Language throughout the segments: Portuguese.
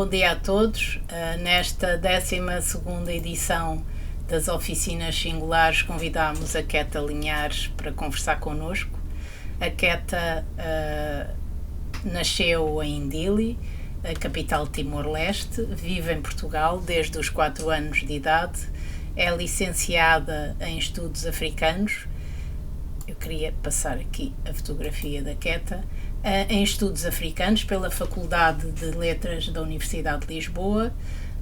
bom dia a todos. Nesta 12ª edição das Oficinas Singulares convidámos a Queta Linhares para conversar connosco. A Queta nasceu em Dili, a capital de Timor-Leste, vive em Portugal desde os 4 anos de idade, é licenciada em Estudos Africanos. Eu queria passar aqui a fotografia da Queta. Em Estudos Africanos pela Faculdade de Letras da Universidade de Lisboa,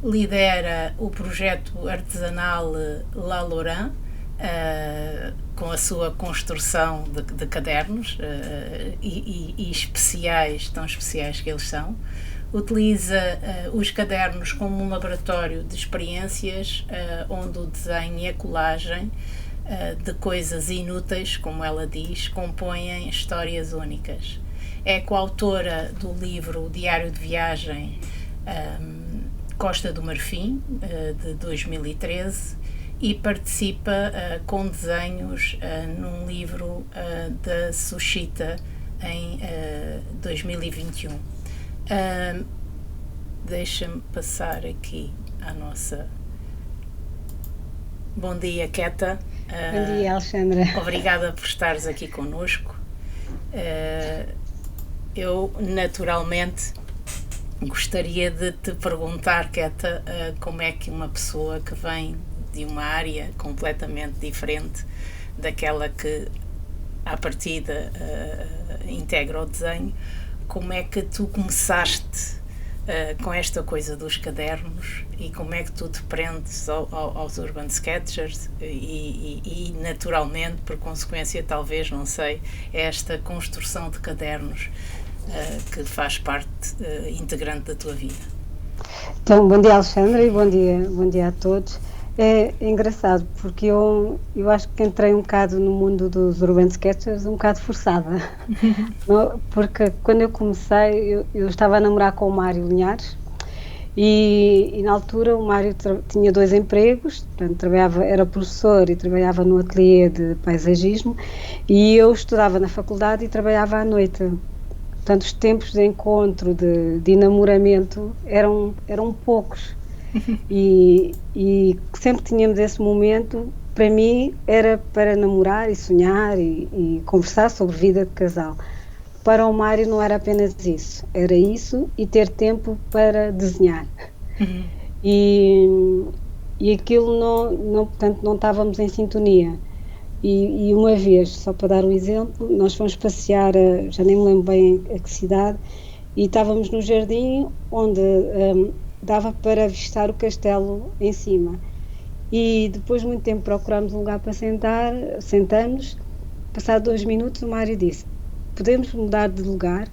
lidera o projeto artesanal La Lorraine, com a sua construção de cadernos e especiais, tão especiais que eles são. Utiliza os cadernos como um laboratório de experiências, onde o desenho e a colagem de coisas inúteis, como ela diz, compõem histórias únicas. É coautora do livro Diário de Viagem Costa do Marfim, de 2013, e participa com desenhos num livro da Sushita em 2021. Deixa-me passar aqui à nossa... Bom dia, Queta. Bom dia, Alexandra. Obrigada por estares aqui connosco. Eu, naturalmente, gostaria de te perguntar, Queta, como é que uma pessoa que vem de uma área completamente diferente daquela que, à partida, integra o desenho, como é que tu começaste com esta coisa dos cadernos e como é que tu te prendes aos Urban Sketchers e naturalmente, por consequência, talvez, não sei, esta construção de cadernos que faz parte integrante da tua vida. Então, bom dia, Alexandra, e bom dia a todos. É engraçado porque eu acho que entrei um bocado no mundo dos Urban Sketchers um bocado forçada. Porque quando eu comecei, eu estava a namorar com o Mário Linhares e na altura o Mário tinha 2 empregos, portanto, era professor e trabalhava no ateliê de paisagismo, e eu estudava na faculdade e trabalhava à noite. Portanto, os tempos de encontro, de namoramento eram poucos. E sempre tínhamos esse momento. Para mim era para namorar e sonhar e conversar sobre vida de casal. Para o Mário não era apenas isso, era isso e ter tempo para desenhar. E aquilo portanto, não estávamos em sintonia. E uma vez, só para dar um exemplo, nós fomos passear, já nem me lembro bem a que cidade, e estávamos no jardim onde dava para avistar o castelo em cima. E depois de muito tempo procurámos um lugar para sentar, sentamos, passado 2 minutos o Mário disse: podemos mudar de lugar?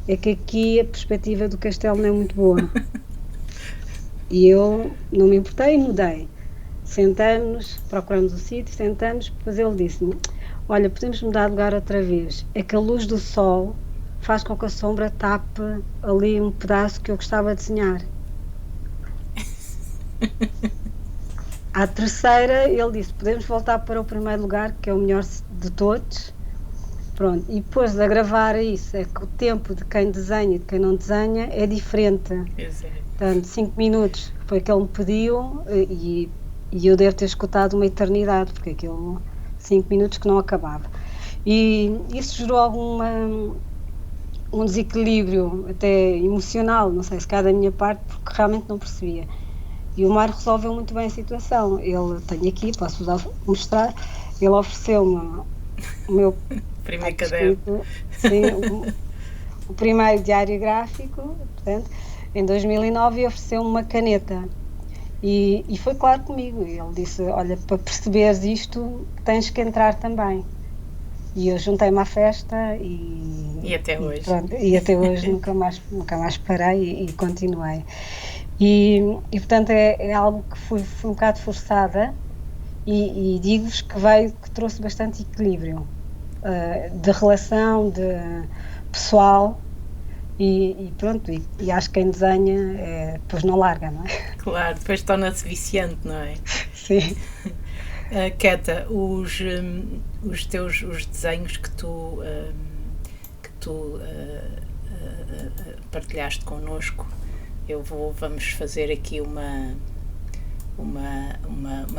É que aqui a perspectiva do castelo não é muito boa. E eu não me importei e mudei. Sentamos, procuramos o sítio, sentamos, depois ele disse-me: olha, podemos mudar de lugar outra vez, é que a luz do sol faz com que a sombra tape ali um pedaço que eu gostava de desenhar. À terceira ele disse: podemos voltar para o primeiro lugar, que é o melhor de todos. Pronto, e depois de gravar isso, é que o tempo de quem desenha e de quem não desenha é diferente. Exato. Portanto, 5 minutos foi que ele me pediu e eu devo ter escutado uma eternidade, porque aquilo 5 minutos que não acabava. E isso gerou um desequilíbrio até emocional, não sei se cá da minha parte, porque realmente não percebia. E o Mário resolveu muito bem a situação. Ele, tenho aqui, posso mostrar, ele ofereceu-me o meu primeiro caderno. Sim, o primeiro diário gráfico, portanto, em 2009, e ofereceu-me uma caneta. E foi claro comigo, ele disse: olha, para perceberes isto tens que entrar também. E eu juntei-me à festa e até hoje. Pronto, e até hoje nunca mais parei e continuei. E portanto é algo que fui um bocado forçada e digo-vos que trouxe bastante equilíbrio de relação, de pessoal. E pronto, e acho que quem desenha depois não larga, não é? Claro, depois torna-se viciante, não é? Sim. Queta, os desenhos que tu partilhaste connosco, vamos fazer aqui uma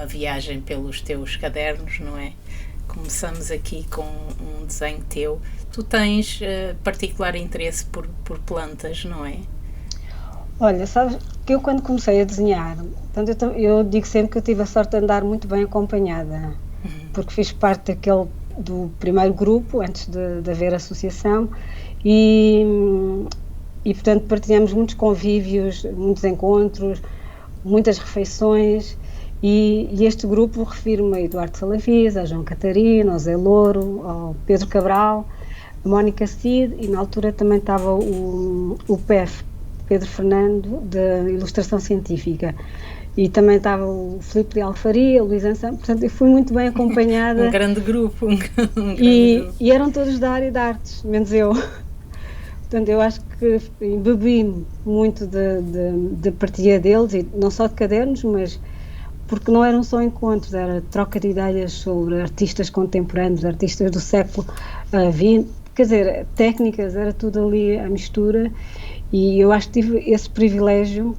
viagem pelos teus cadernos, não é? Começamos aqui com um desenho teu. Tu tens particular interesse por plantas, não é? Olha, sabes que eu quando comecei a desenhar, portanto, eu digo sempre que eu tive a sorte de andar muito bem acompanhada, porque fiz parte do primeiro grupo, antes de haver associação, e portanto partilhamos muitos convívios, muitos encontros, muitas refeições, e este grupo refiro-me a Eduardo Salavisa, a João Catarino, ao Zé Louro, ao Pedro Cabral, a Mónica Cid, e na altura também estava o PEF, Pedro Fernando, da Ilustração Científica, e também estava o Filipe de Alfaria, o Luís Anselmo, portanto eu fui muito bem acompanhada. Um grande grupo. E eram todos da área de artes, menos eu. Portanto, eu acho que bebi muito da partilha deles, e não só de cadernos, mas porque não eram só encontros, era troca de ideias sobre artistas contemporâneos, artistas do século XX, quer dizer, técnicas, era tudo ali à mistura, e eu acho que tive esse privilégio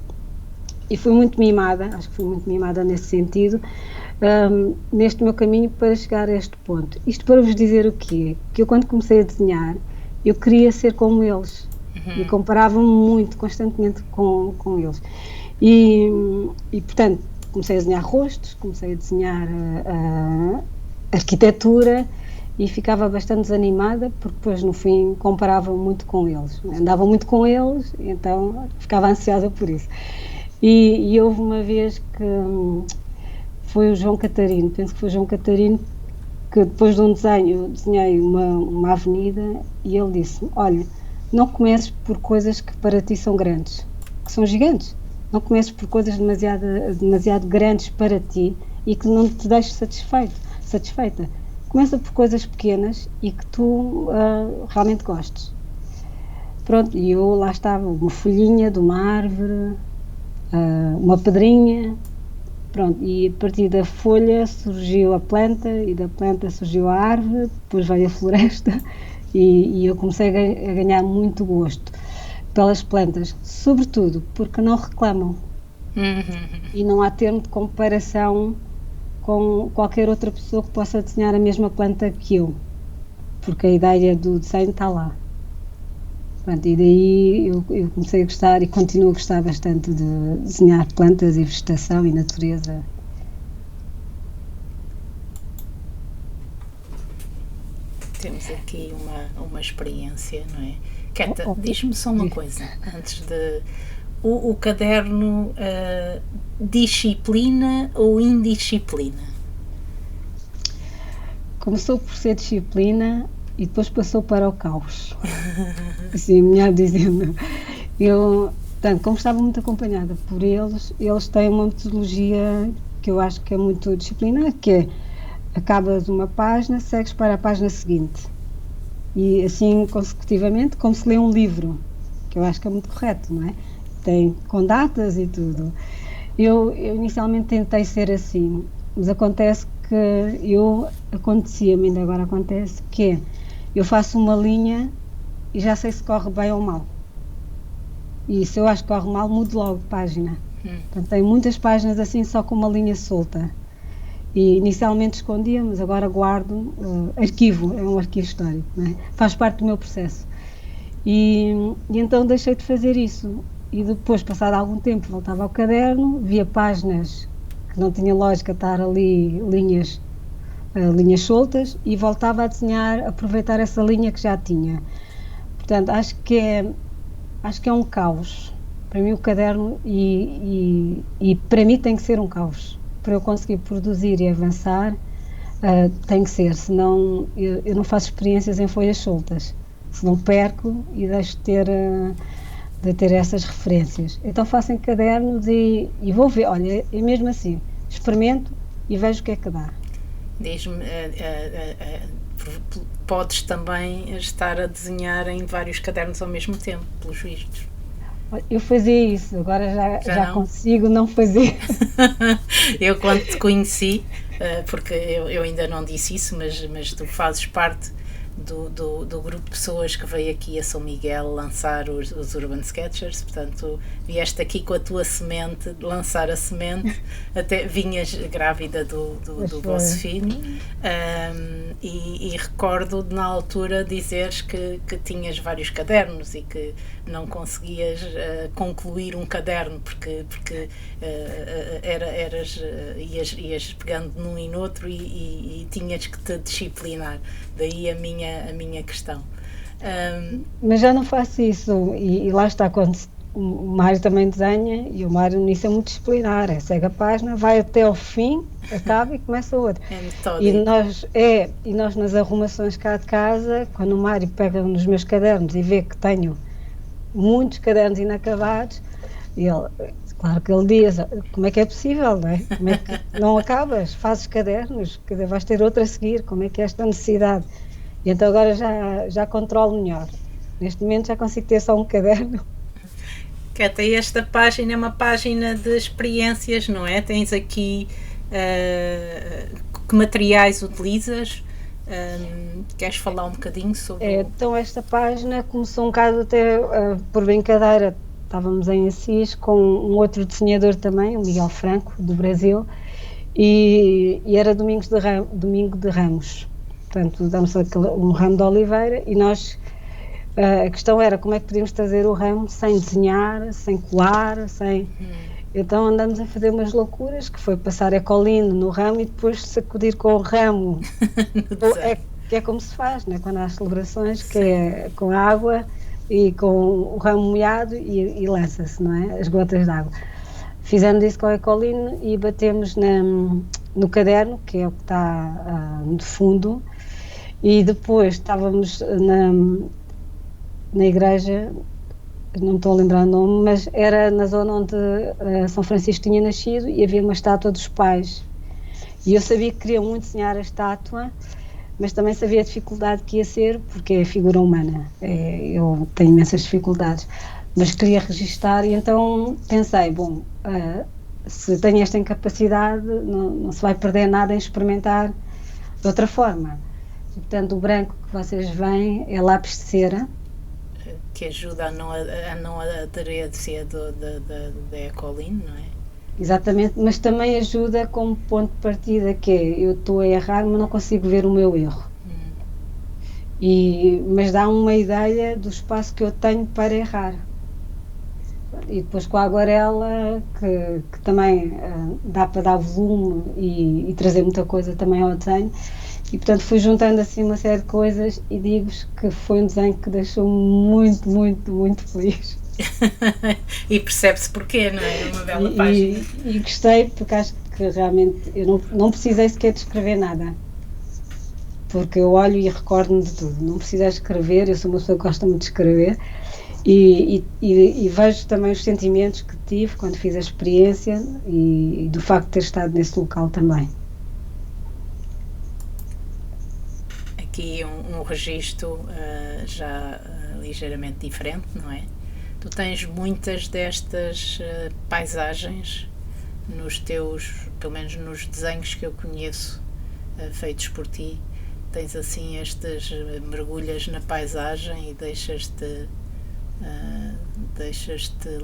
e fui muito mimada, acho que fui muito mimada nesse sentido, neste meu caminho para chegar a este ponto. Isto para vos dizer o quê? Que eu quando comecei a desenhar, eu queria ser como eles, e comparava-me muito, constantemente com eles. E portanto, comecei a desenhar rostos, comecei a desenhar arquitetura, e ficava bastante desanimada, porque depois no fim comparava muito com eles, andava muito com eles, então ficava ansiosa por isso. E houve uma vez que foi o João Catarino, penso que foi o João Catarino, que depois de um desenho, eu desenhei uma avenida, e ele disse: olha, não comeces por coisas que para ti são grandes, que são gigantes, não comeces por coisas demasiado grandes para ti e que não te deixes satisfeita. Começa por coisas pequenas e que tu realmente gostes. Pronto, e eu lá estava, uma folhinha de uma árvore, uma pedrinha, pronto, e a partir da folha surgiu a planta, e da planta surgiu a árvore, depois veio a floresta, e eu comecei a ganhar muito gosto pelas plantas, sobretudo porque não reclamam, e não há termo de comparação com qualquer outra pessoa que possa desenhar a mesma planta que eu, porque a ideia do desenho está lá. Pronto, e daí eu comecei a gostar e continuo a gostar bastante de desenhar plantas e vegetação e natureza. Temos aqui uma experiência, não é? Keta, diz-me só uma coisa, antes de... O caderno, disciplina ou indisciplina? Começou por ser disciplina e depois passou para o caos. Assim, melhor dizendo. Portanto, como estava muito acompanhada por eles têm uma metodologia que eu acho que é muito disciplinar, que é: acabas uma página, segues para a página seguinte. E assim consecutivamente, como se lê um livro, que eu acho que é muito correto, não é? Tem com datas e tudo. Eu inicialmente tentei ser assim, mas acontece que acontecia-me, ainda agora acontece, que é, eu faço uma linha e já sei se corre bem ou mal. E se eu acho que corre mal, mudo logo de página. Portanto, tenho muitas páginas assim, só com uma linha solta. E inicialmente escondia, mas agora guardo, arquivo, é um arquivo histórico, não é? Faz parte do meu processo. E então deixei de fazer isso. E depois, passado algum tempo, voltava ao caderno, via páginas que não tinha lógica estar ali linhas soltas, e voltava a desenhar, aproveitar essa linha que já tinha. Portanto, acho que é um caos. Para mim o caderno, e para mim tem que ser um caos. Para eu conseguir produzir e avançar, tem que ser, senão eu não faço experiências em folhas soltas. Senão perco e deixo de ter essas referências. Então faço em cadernos e vou ver, olha, é mesmo assim, experimento e vejo o que é que dá. Diz-me, podes também estar a desenhar em vários cadernos ao mesmo tempo, pelos vistos. Eu fazia isso, agora já consigo não fazer. Eu quando te conheci, porque eu ainda não disse isso, mas tu fazes parte do grupo de pessoas que veio aqui a São Miguel lançar os Urban Sketchers. Portanto, vieste aqui com a tua semente, lançar a semente, até vinhas grávida do vosso filho, e recordo na altura dizeres que tinhas vários cadernos e que não conseguias concluir um caderno porque ias pegando num e noutro e tinhas que te disciplinar. Daí a minha questão. Mas já não faço isso, e lá está, quando o Mário também desenha, e o Mário nisso é muito disciplinar, segue a página, vai até ao fim, acaba e começa outra. E nós nas arrumações cá de casa, quando o Mário pega nos meus cadernos e vê que tenho muitos cadernos inacabados, claro que ele diz, como é que é possível, não é? Como é que não acabas, fazes cadernos, vais ter outro a seguir, como é que é esta necessidade? E então agora já controlo melhor. Neste momento já consigo ter só um caderno. Que até esta página é uma página de experiências, não é? Tens aqui que materiais utilizas? Queres falar um bocadinho sobre... Então esta página começou um bocado até por brincadeira. Estávamos em Assis com um outro desenhador também, o Miguel Franco, do Brasil, e era domingo de Ramos. Portanto, damos um ramo de oliveira e nós... a questão era como é que podíamos trazer o ramo sem desenhar, sem colar, sem... Então andamos a fazer umas loucuras, que foi passar ecolino no ramo e depois sacudir com o ramo. Que é como se faz, né? Quando há as celebrações, que é com água e com o ramo molhado e lança-se, não é? As gotas de água. Fizemos isso com o ecolino e batemos no caderno, que é o que está no fundo, e depois estávamos na igreja, não me estou a lembrar o nome, mas era na zona onde São Francisco tinha nascido e havia uma estátua dos pais. E eu sabia que queria muito desenhar a estátua, mas também sabia a dificuldade que ia ser, porque é figura humana. Eu tenho imensas dificuldades, mas queria registar e então pensei, se tenho esta incapacidade, não se vai perder nada em experimentar de outra forma. E, portanto, o branco que vocês veem é lápis de cera, que ajuda a não aderecer da ecolino, não é? Exatamente, mas também ajuda como ponto de partida, que é, eu estou a errar, mas não consigo ver o meu erro. Mas dá uma ideia do espaço que eu tenho para errar. E depois com a aguarela, que também dá para dar volume e trazer muita coisa também ao desenho. E, portanto, fui juntando assim uma série de coisas e digo-vos que foi um desenho que deixou-me muito, muito, muito feliz. E percebe-se porquê, não é? É uma bela página. E gostei, porque acho que realmente eu não precisei sequer de escrever nada. Porque eu olho e recordo-me de tudo. Não precisei escrever, eu sou uma pessoa que gosta muito de escrever. E vejo também os sentimentos que tive quando fiz a experiência e do facto de ter estado nesse local também. Aqui um registro já ligeiramente diferente, não é? Tu tens muitas destas paisagens nos teus, pelo menos nos desenhos que eu conheço, feitos por ti. Tens assim estas mergulhas na paisagem e deixas-te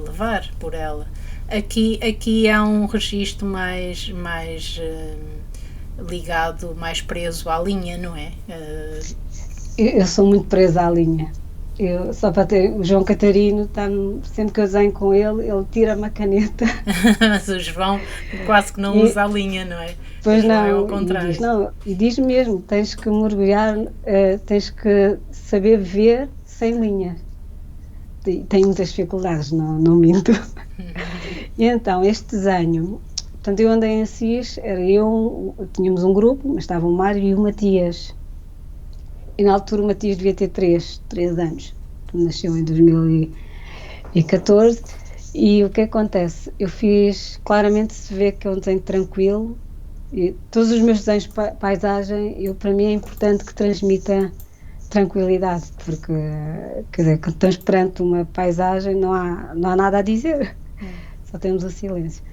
levar por ela. Aqui há um registro mais ligado, mais preso à linha, não é? Eu sou muito presa à linha. Só para ter, o João Catarino, sempre que eu desenho com ele tira-me a caneta. Mas o João quase que não usa a linha, não é? Pois não, é ao contrário. E diz mesmo, tens que mergulhar, tens que saber ver sem linha. Tenho muitas dificuldades, não minto. E então, este desenho, portanto, eu andei em Assis, tínhamos um grupo, mas estava o Mário e o Matias. E na altura o Matias devia ter 3 anos, nasceu em 2014, e o que acontece? Eu fiz, claramente se vê que é um desenho tranquilo, e todos os meus desenhos de paisagem, para mim é importante que transmita tranquilidade, porque, quer dizer, quando estamos perante uma paisagem não há nada a dizer, só temos o silêncio.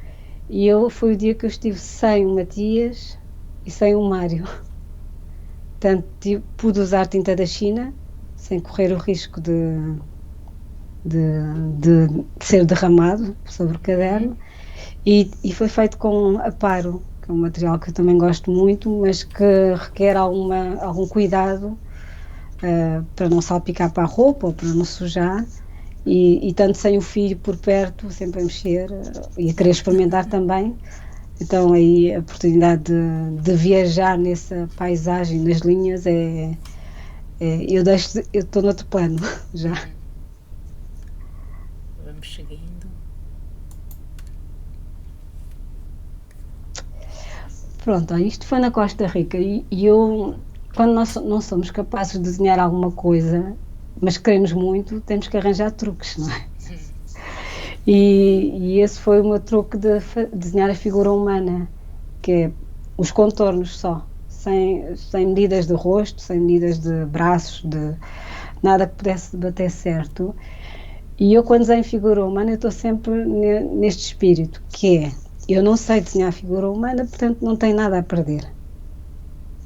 E foi o dia que eu estive sem o Matias e sem o Mário. Portanto, pude usar tinta da China, sem correr o risco de ser derramado sobre o caderno, e foi feito com aparo, que é um material que eu também gosto muito, mas que requer algum cuidado para não salpicar para a roupa ou para não sujar, e tanto sem o filho por perto, sempre a mexer e a querer experimentar também. Então aí a oportunidade de viajar nessa paisagem, nas linhas, eu estou noutro plano já. Vamos seguindo. Pronto, isto foi na Costa Rica e eu, quando nós não somos capazes de desenhar alguma coisa, mas queremos muito, temos que arranjar truques, não é? E esse foi o meu truque de desenhar a figura humana, que é os contornos só, sem medidas de rosto, sem medidas de braços, de nada que pudesse bater certo. E eu, quando desenho figura humana, eu estou sempre neste espírito, que é, eu não sei desenhar figura humana, portanto não tenho nada a perder.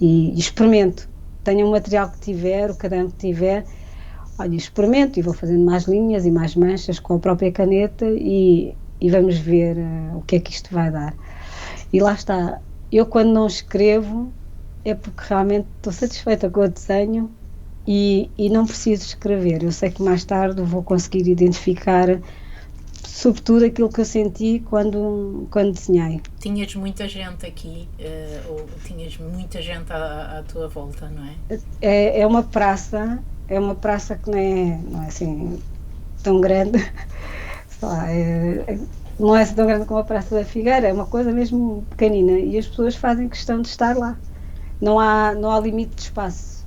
E experimento. Tenho o material que tiver, o caderno que tiver, olha, experimento e vou fazendo mais linhas e mais manchas com a própria caneta e vamos ver o que é que isto vai dar. E lá está, eu quando não escrevo é porque realmente estou satisfeita com o desenho e não preciso escrever. Eu sei que mais tarde vou conseguir identificar sobretudo aquilo que eu senti quando desenhei. Tinhas muita gente aqui, ou tinhas muita gente à tua volta, não é? É uma praça que não é assim tão grande, não é assim tão grande como a Praça da Figueira, é uma coisa mesmo pequenina e as pessoas fazem questão de estar lá. Não há limite de espaço.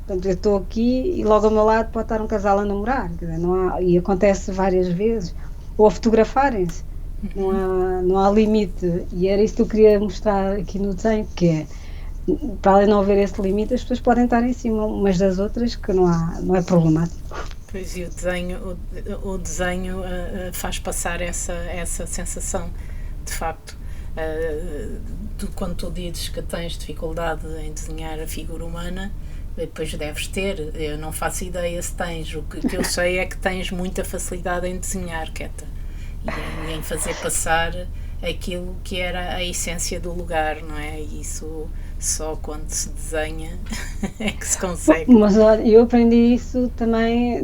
Portanto, eu estou aqui e logo ao meu lado pode estar um casal a namorar, quer dizer, e acontece várias vezes, ou a fotografarem-se. Não há limite. E era isso que eu queria mostrar aqui no desenho, que é, para além de não haver esse limite, as pessoas podem estar em cima umas das outras, que não é problemático. Pois, e o desenho faz passar essa sensação, de facto. Quando tu dizes que tens dificuldade em desenhar a figura humana, depois deves ter, eu não faço ideia se tens, o que eu sei é que tens muita facilidade em desenhar, Queta, e em fazer passar aquilo que era a essência do lugar, não é? E isso só quando se desenha é que se consegue. Mas olha, eu aprendi isso também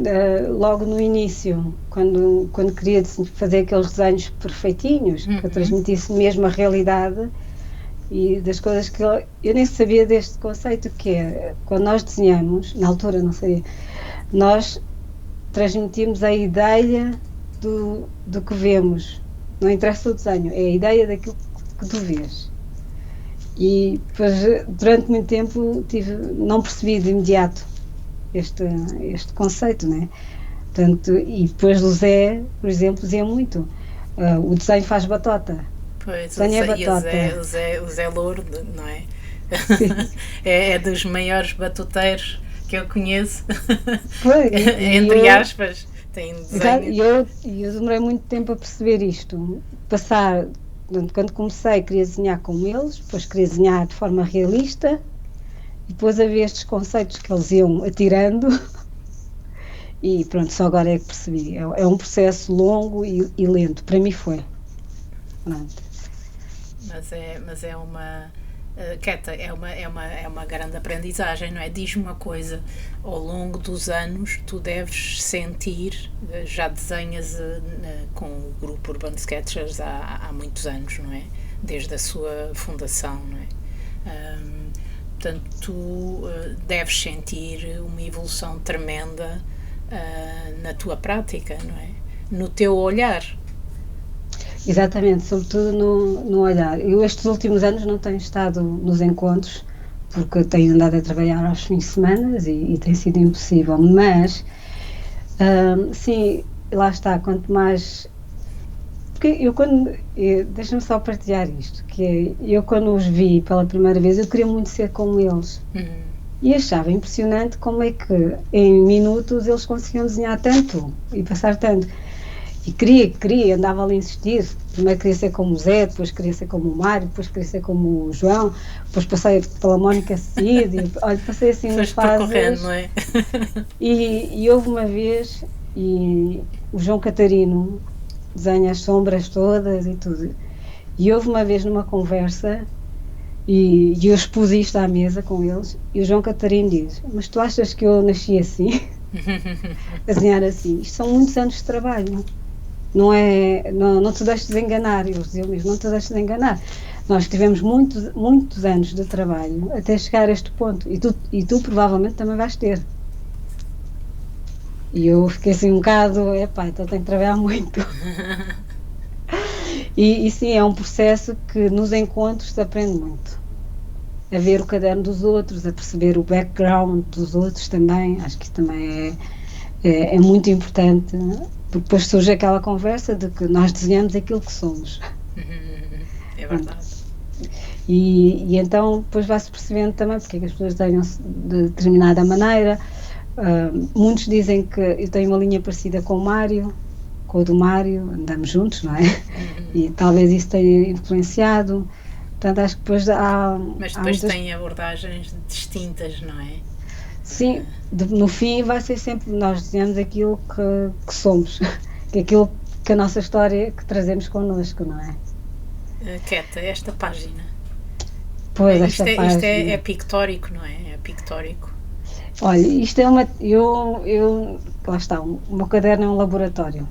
logo no início, quando queria fazer aqueles desenhos perfeitinhos, que eu transmitisse mesmo a realidade e das coisas que eu nem sabia deste conceito, que é, quando nós desenhamos, na altura não sabia, nós transmitimos a ideia do que vemos, não interessa o desenho, é a ideia daquilo que tu vês. E depois, durante muito tempo, não percebi de imediato este conceito, né? Portanto, e depois o Zé, por exemplo, dizia muito, o desenho faz batota. Pois, o Zé Louro, não é? É dos maiores batuteiros que eu conheço, entre aspas, tem desenho. E eu demorei muito tempo a perceber isto, quando comecei queria desenhar como eles, depois queria desenhar de forma realista, e depois havia estes conceitos que eles iam atirando, e pronto, só agora é que percebi, é um processo longo e lento, para mim foi. Pronto. Mas é uma... Queta, é uma grande aprendizagem, não é? Diz-me uma coisa, ao longo dos anos tu deves sentir, já desenhas com o grupo Urban Sketchers há muitos anos, não é? Desde a sua fundação, não é? Portanto, tu deves sentir uma evolução tremenda na tua prática, não é? No teu olhar. Exatamente, sobretudo no olhar. Eu estes últimos anos não tenho estado nos encontros, porque tenho andado a trabalhar aos fins de semana e tem sido impossível, mas sim, lá está, quanto mais... Porque deixa-me só partilhar isto, que é, eu quando os vi pela primeira vez, eu queria muito ser como eles. E achava impressionante como é que em minutos eles conseguiam desenhar tanto e passar tanto. E queria, andava ali a insistir. Primeiro queria ser como o Zé, depois queria ser como o Mário, depois queria ser como o João, depois passei pela Mónica Cid, e, olha, passei assim umas fases. Não é? E houve uma vez, e o João Catarino desenha as sombras todas e tudo. E houve uma vez numa conversa, e eu expus isto à mesa com eles, e o João Catarino diz: mas tu achas que eu nasci assim? A desenhar assim? Isto são muitos anos de trabalho. Não te deixes de enganar, eles diziam mesmo, não te deixes de enganar. Nós tivemos muitos anos de trabalho até chegar a este ponto, e tu provavelmente também vais ter. E eu fiquei assim um bocado, então tenho que trabalhar muito. E sim, é um processo que nos encontros se aprende muito. A ver o caderno dos outros, a perceber o background dos outros também, acho que isso também é muito importante, porque depois surge aquela conversa de que nós desenhamos aquilo que somos. É verdade. E então depois vai-se percebendo também porque é que as pessoas desenham-se de determinada maneira. Muitos dizem que eu tenho uma linha parecida com o Mário, com o do Mário, andamos juntos, não é? E talvez isso tenha influenciado. Portanto, acho que depois há... Mas depois tem abordagens distintas, não é? Sim, no fim vai ser sempre nós dizemos aquilo que somos, que aquilo que a nossa história que trazemos connosco, não é? Queta, esta página. Pois, isto é pictórico, não é? É pictórico. Olha, isto é uma... lá está, o meu caderno é um laboratório.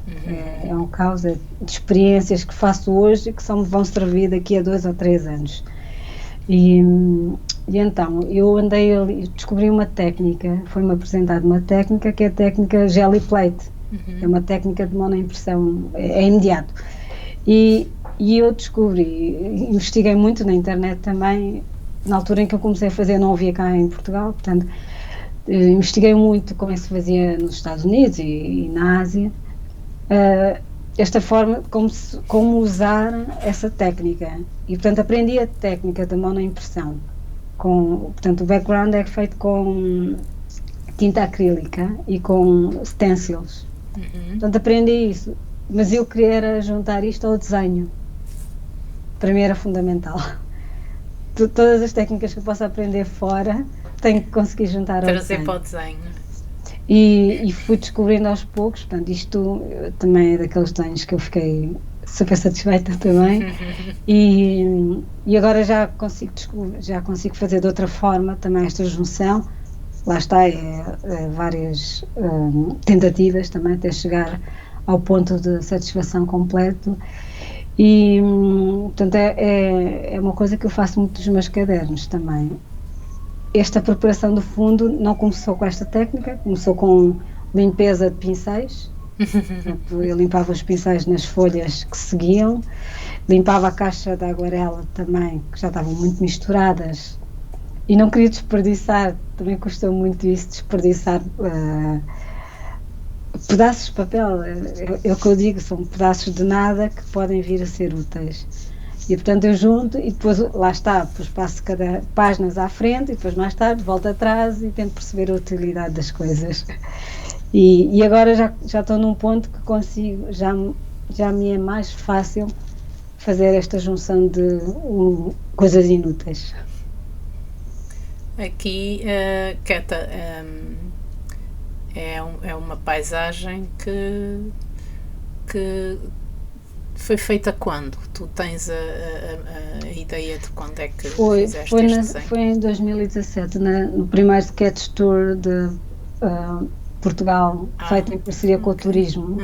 É um caos de experiências que faço hoje e que vão servir daqui a 2 ou 3 anos. E então, eu andei ali, descobri uma técnica, foi-me apresentada uma técnica que é a técnica Jelly Plate. É uma técnica de monoimpressão, é imediato. E eu descobri, investiguei muito na internet também, na altura em que eu comecei a fazer, não havia cá em Portugal, portanto, investiguei muito como é que se fazia nos Estados Unidos e na Ásia, esta forma, como usar essa técnica. E, portanto, aprendi a técnica da monoimpressão. Portanto, o background é feito com tinta acrílica e com stencils. Portanto, aprendi isso. Mas eu queria juntar isto ao desenho. Para mim era fundamental. Todas as técnicas que eu possa aprender fora, tenho que conseguir juntar ao desenho. Trazer para o desenho. E fui descobrindo aos poucos, portanto, isto também é daqueles desenhos que eu fiquei super satisfeita também. E agora já consigo fazer de outra forma também esta junção. Lá está, várias tentativas também até chegar ao ponto de satisfação completo. E, portanto, é uma coisa que eu faço muito dos meus cadernos também. Esta preparação do fundo não começou com esta técnica, começou com limpeza de pincéis. Portanto, eu limpava os pincéis nas folhas que seguiam, limpava a caixa de aguarela também, que já estavam muito misturadas, e não queria desperdiçar, também custou muito isso, desperdiçar pedaços de papel, é o que eu digo, são pedaços de nada que podem vir a ser úteis. E portanto eu junto e depois lá está, depois passo cada páginas à frente e depois mais tarde volto atrás e tento perceber a utilidade das coisas. E agora já estou num ponto que consigo, já me é mais fácil fazer esta junção de coisas inúteis. Aqui, Queta, é uma paisagem que foi feita quando? Tu tens a ideia de quando é que fizeste este desenho? Foi em 2017, no primeiro sketch tour de Portugal, feito em parceria com o turismo.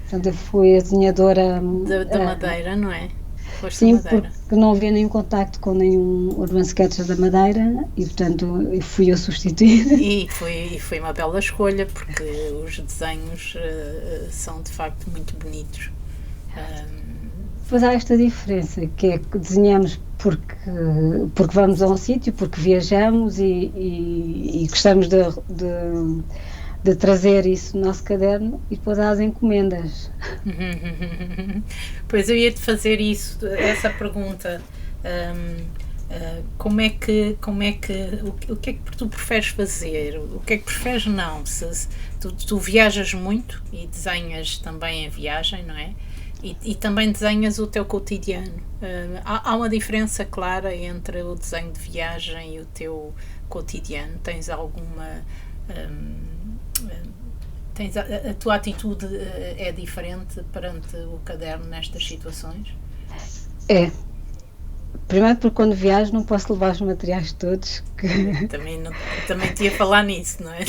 Portanto, eu fui a desenhadora da Madeira, não é? Foste sim, Madeira. Porque não havia nenhum contacto com nenhum Urban Sketches da Madeira e, portanto, fui eu substituir. E foi uma bela escolha, porque os desenhos são, de facto, muito bonitos. Pois há esta diferença, que é que desenhamos porque vamos a um sítio, porque viajamos e gostamos de trazer isso no nosso caderno, e depois há as encomendas. Pois eu ia-te fazer essa pergunta. O que é que tu preferes fazer? O que é que preferes não? Tu viajas muito e desenhas também em viagem, não é? E também desenhas o teu cotidiano. Há uma diferença clara entre o desenho de viagem e o teu cotidiano? Tens alguma... a tua atitude é diferente perante o caderno nestas situações? É. Primeiro porque quando viajo não posso levar os materiais todos que Também te ia falar nisso, não é?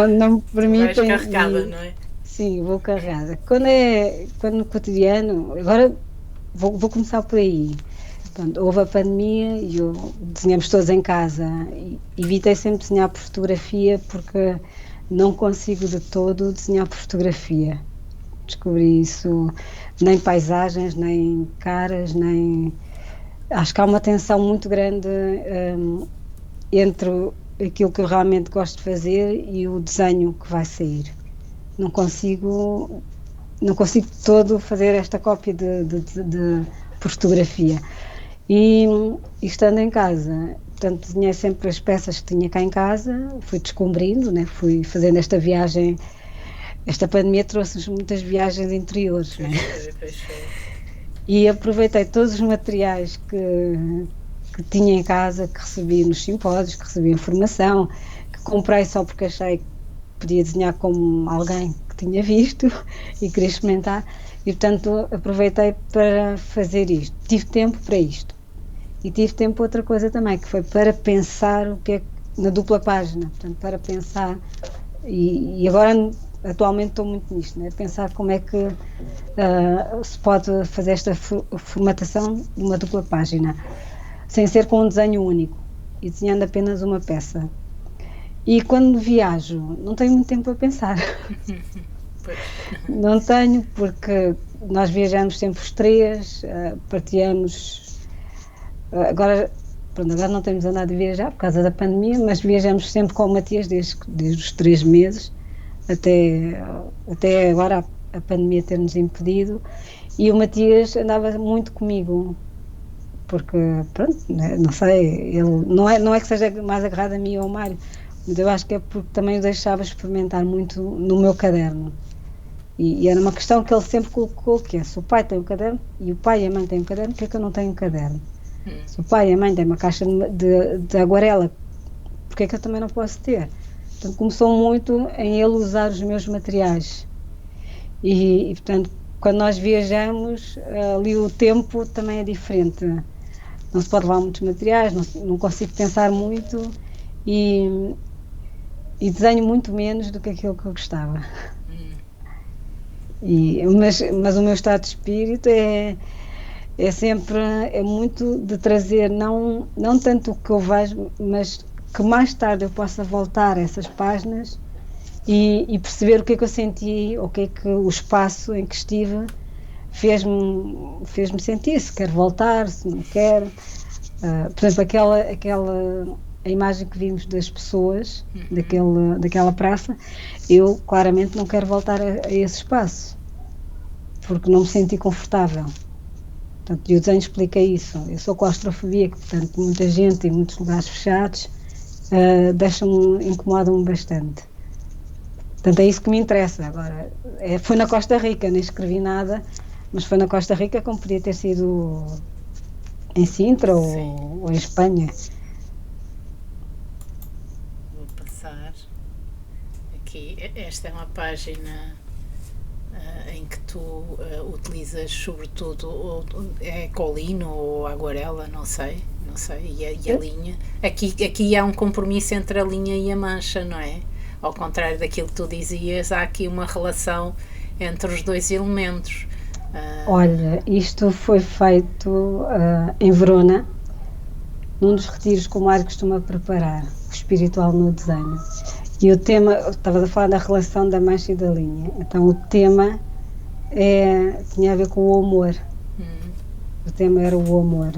não me Vais permitem. carregada, não é? Sim, vou carregada. Quando no cotidiano, agora vou começar por aí. Pronto, houve a pandemia e desenhamos todos em casa. Evitei sempre desenhar por fotografia porque não consigo de todo desenhar por fotografia. Descobri isso, nem paisagens, nem caras, nem... Acho que há uma tensão muito grande entre aquilo que eu realmente gosto de fazer e o desenho que vai sair. Não consigo todo fazer esta cópia por fotografia. E estando em casa, portanto, desenhei sempre as peças que tinha cá em casa, fui descobrindo, né? Fui fazendo esta viagem. Esta pandemia trouxe-nos muitas viagens interiores, né? E aproveitei todos os materiais que tinha em casa, que recebi nos simpósios, que recebi informação, que comprei só porque achei que podia desenhar como alguém que tinha visto e queria experimentar, e portanto aproveitei para fazer isto. Tive tempo para isto. E tive tempo para outra coisa também, que foi para pensar o que é na dupla página, portanto, para pensar, e agora atualmente estou muito nisto, né? Pensar como é que se pode fazer esta formatação de uma dupla página, sem ser com um desenho único, e desenhando apenas uma peça. E quando viajo, não tenho muito tempo a pensar. Não tenho, porque nós viajamos sempre os três, partilhamos. Agora não temos andado a viajar por causa da pandemia, mas viajamos sempre com o Matias desde os 3 meses, até agora a pandemia ter-nos impedido, e o Matias andava muito comigo, porque, pronto, não sei, ele não é que seja mais agarrado a mim ou ao Mário, mas eu acho que é porque também o deixava experimentar muito no meu caderno. E era uma questão que ele sempre colocou, que é, se o pai tem um caderno, e o pai e a mãe têm um caderno, porque é que eu não tenho um caderno? Se o pai e a mãe têm uma caixa de aguarela, porque é que eu também não posso ter? Portanto, começou muito em ele usar os meus materiais. E portanto, quando nós viajamos, ali o tempo também é diferente. Não se pode levar muitos materiais, não consigo pensar muito e desenho muito menos do que aquilo que eu gostava. Mas o meu estado de espírito é sempre muito de trazer, não tanto o que eu vejo, mas que mais tarde eu possa voltar a essas páginas e perceber o que é que eu senti, o que é que o espaço em que estive fez-me sentir, se quero voltar, se não quero. Por exemplo, a imagem que vimos das pessoas, daquela praça, eu claramente não quero voltar a esse espaço, porque não me senti confortável. Portanto, e o desenho explica isso. Eu sou claustrofobia, portanto, muita gente em muitos lugares fechados incomodam-me bastante. Portanto, é isso que me interessa. Agora, foi na Costa Rica, nem escrevi nada, mas foi na Costa Rica, como podia ter sido em Sintra ou em Espanha. Vou passar aqui. Esta é uma página em que tu utilizas sobretudo colino ou aguarela, não sei, e a linha. Aqui há um compromisso entre a linha e a mancha, não é? Ao contrário daquilo que tu dizias, há aqui uma relação entre os dois elementos. Olha, isto foi feito em Verona, num dos retiros que o Mário costuma preparar, o espiritual no desenho. E o tema, estavas a falar da relação da mancha e da linha, então o tema tinha a ver com o amor. O tema era o amor.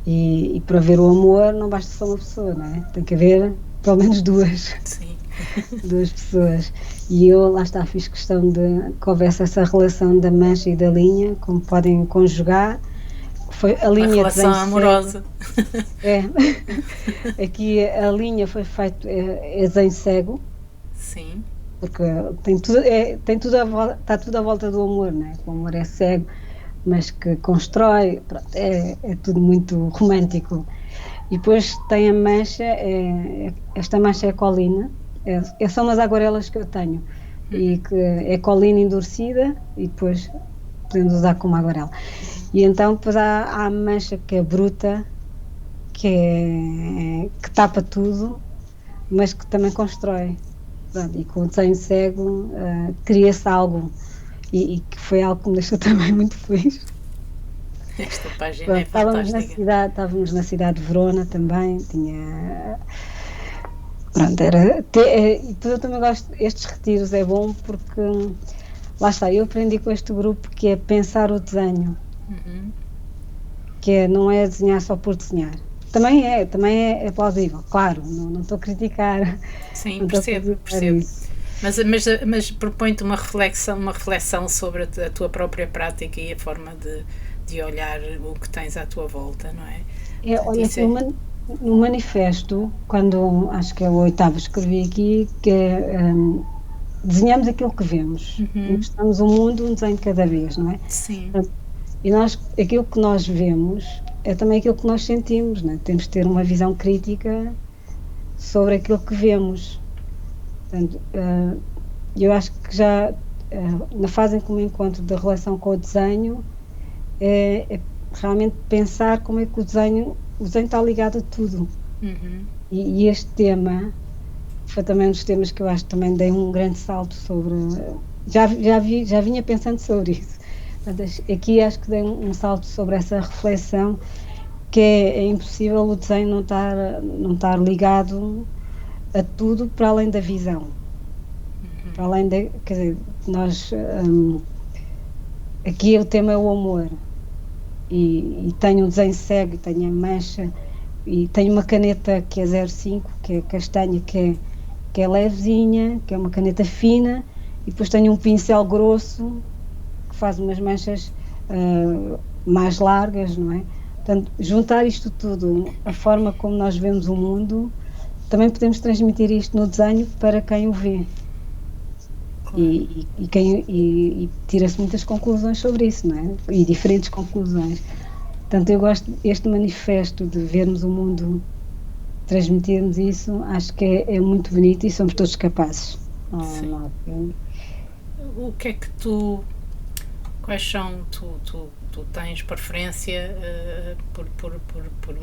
E para ver o amor não basta só uma pessoa, não é? Tem que haver pelo menos duas. Sim. Duas pessoas. E eu, lá está, fiz questão de que houvesse essa relação da mancha e da linha, como podem conjugar. foi a Uma linha de relação desenho amorosa. cego. Aqui a linha foi feita, é desenho cego, Sim. porque tem tudo está tudo à volta do amor, né? O amor é cego, mas que constrói, pronto, é tudo muito romântico. E depois tem a mancha, esta mancha é colina, são umas aguarelas que eu tenho, e que é colina endurecida e depois podemos usar como aguarela. E então depois há a mancha que é bruta, que tapa tudo, mas que também constrói. Pronto, e com o desenho cego cria-se algo, e que foi algo que me deixou também muito feliz. Esta página Pronto, é fantástica. estávamos na cidade de Verona também, tinha. Pronto, e depois eu também gosto, estes retiros é bom porque, lá está, eu aprendi com este grupo que é pensar o desenho, não é desenhar só por desenhar. Também é plausível, claro, não estou a criticar. Sim, Não estou a percebo, criticar percebo. isso. Mas propõe-te uma reflexão sobre a tua própria prática e a forma de olhar o que tens à tua volta, não é? Portanto, Olha, isso é. no manifesto, quando acho que é o oitavo, escrevi aqui que desenhamos aquilo que vemos, mostramos o mundo um desenho de cada vez, não é? Sim. E aquilo que nós vemos é também aquilo que nós sentimos, não é? Temos de ter uma visão crítica sobre aquilo que vemos. Portanto, eu acho que já na fase em que me encontro da relação com o desenho é realmente pensar como é que o desenho está ligado a tudo. E este tema foi também um dos temas que eu acho que também dei um grande salto sobre. Já vinha pensando sobre isso. Portanto, aqui acho que dei um salto sobre essa reflexão, que é impossível o desenho não estar ligado a tudo para além da visão. Para além da. Quer dizer, nós. Aqui o tema é o amor. E tenho um desenho cego, e tenho a mancha, e tenho uma caneta que é 05, que é castanha, que é levezinha, que é uma caneta fina, e depois tenho um pincel grosso que faz umas manchas mais largas, não é? Portanto, juntar isto tudo, a forma como nós vemos o mundo, também podemos transmitir isto no desenho para quem o vê. E tira-se muitas conclusões sobre isso, não é? E diferentes conclusões. Portanto, eu gosto deste manifesto de vermos o mundo, transmitirmos isso, acho que é muito bonito e somos todos capazes. O que é que quais são, tu tens preferência por